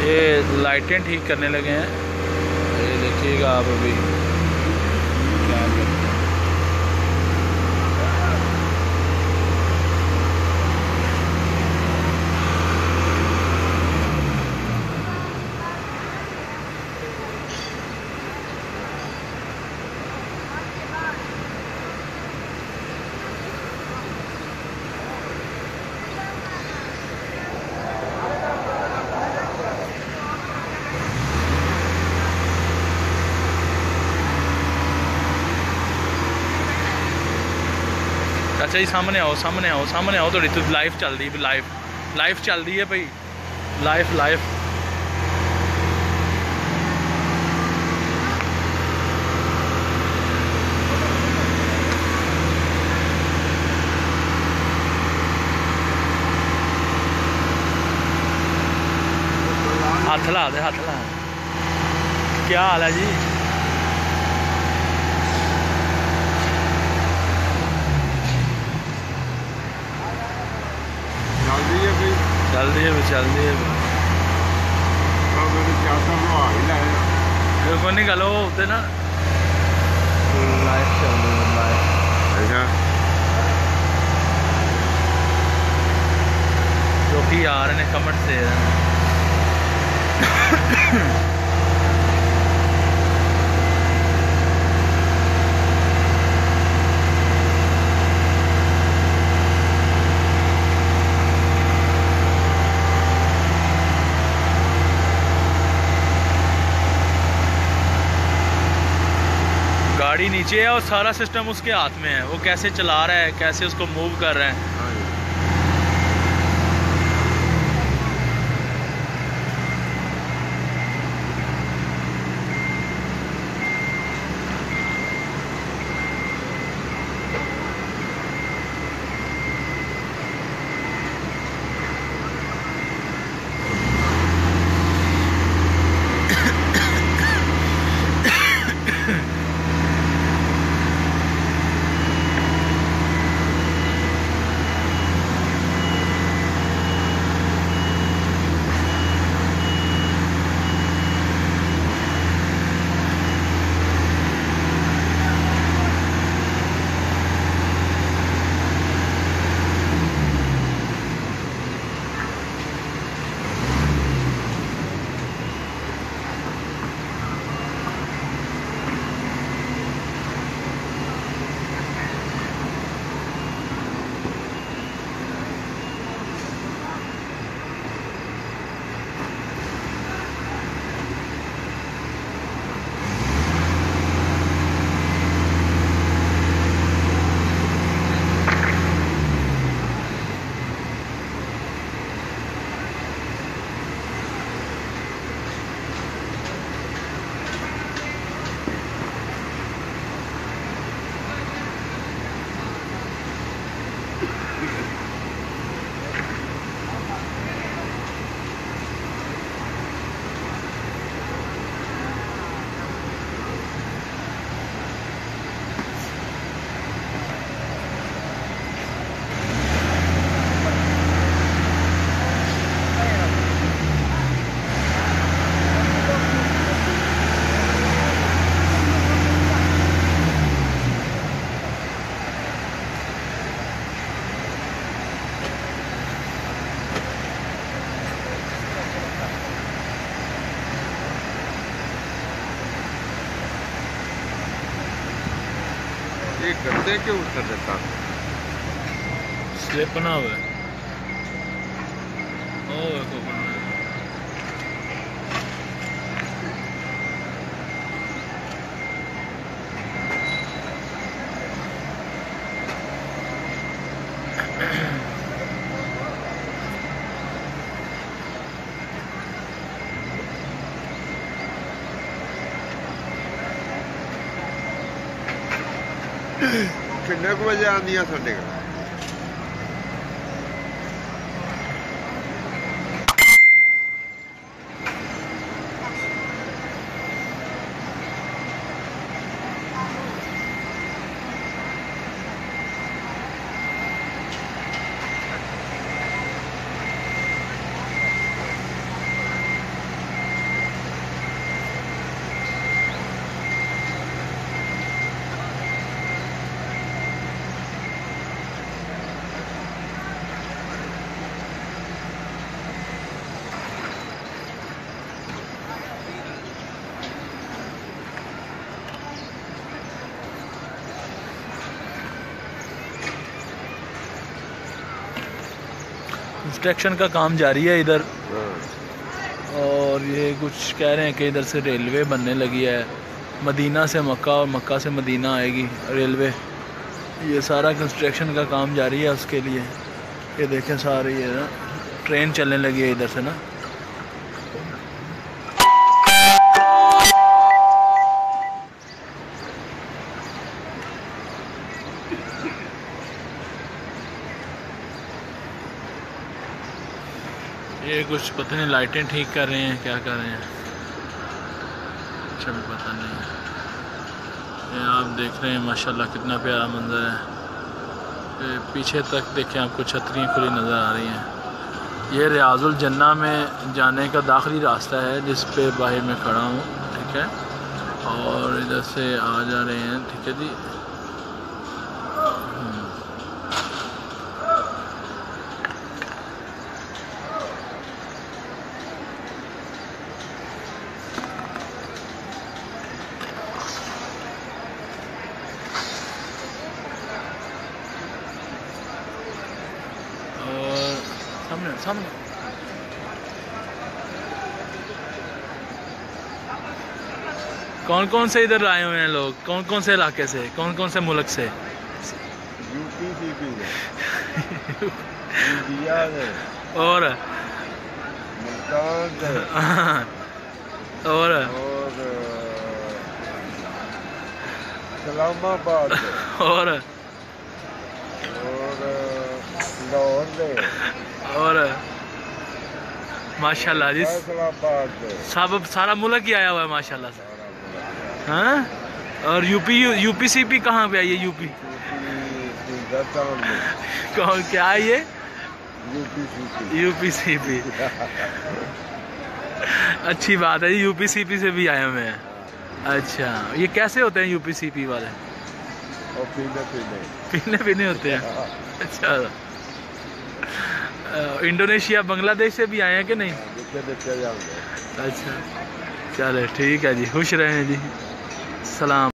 ये लाइटें ठीक करने लगे हैं, ये देखिएगा आप अभी क्या करते हैं। अच्छा जी सामने आओ, सामने आओ, सामने आओ, थोड़ी तो लाइव चल रही है, लाइव चल रही है भाई, लाइव। हाथ ला दे, हाथ ला। क्या हाल है जी? चल रही है देखो निकलो उधर ना, लाइव चल रही है, लाइव जो कि आ रहे हैं कमेंट से। गाड़ी नीचे है और सारा सिस्टम उसके हाथ में है, वो कैसे चला रहा है, कैसे उसको मूव कर रहा है। ये करते क्यों कर देता स्लिप ना हुआ ओ देखो बनना किन्ने को बजे आंदियां साडे कोल कंस्ट्रक्शन का काम जारी है इधर। हाँ। और ये कुछ कह रहे हैं कि इधर से रेलवे बनने लगी है, मदीना से मक्का और मक्का से मदीना आएगी रेलवे। ये सारा कंस्ट्रक्शन का काम जारी है उसके लिए। ये देखें सारी ये ना ट्रेन चलने लगी है इधर से ना। ये कुछ पता नहीं लाइटें ठीक कर रहे हैं, क्या कर रहे हैं, चल पता नहीं। ये आप देख रहे हैं माशाल्लाह कितना प्यारा मंजर है। ये पीछे तक देखें आपको छतरियाँ खुली नज़र आ रही हैं। ये रियाजुल जन्ना में जाने का दाखिली रास्ता है जिस पे बाहर में खड़ा हूँ, ठीक है। और इधर से आ जा रहे हैं, ठीक है जी। सामने सामने कौन कौन से इधर आए हुए हैं लोग, कौन कौन से इलाके से, कौन कौन से मुल्क से? यूपी सीपी इंडिया से और मुल्तान से और इस्लामाबाद से और लाहौर से और माशाल्लाह जी फैसलाबाद से सब सारा मुल्क ही आया हुआ है माशाल्लाह से। हाँ, और यूपी सीपी कहाँ पे है ये? यूपी कौन क्या है ये? यूपी सीपी अच्छी बात है जी, यूपी सीपी से भी आए हुए हैं। अच्छा, ये कैसे होते हैं यूपी सीपी वाले? और पीने पीने होते हैं। अच्छा, इंडोनेशिया बांग्लादेश से भी आए हैं कि नहीं? अच्छा, चले ठीक है जी, खुश रहें जी, सलाम।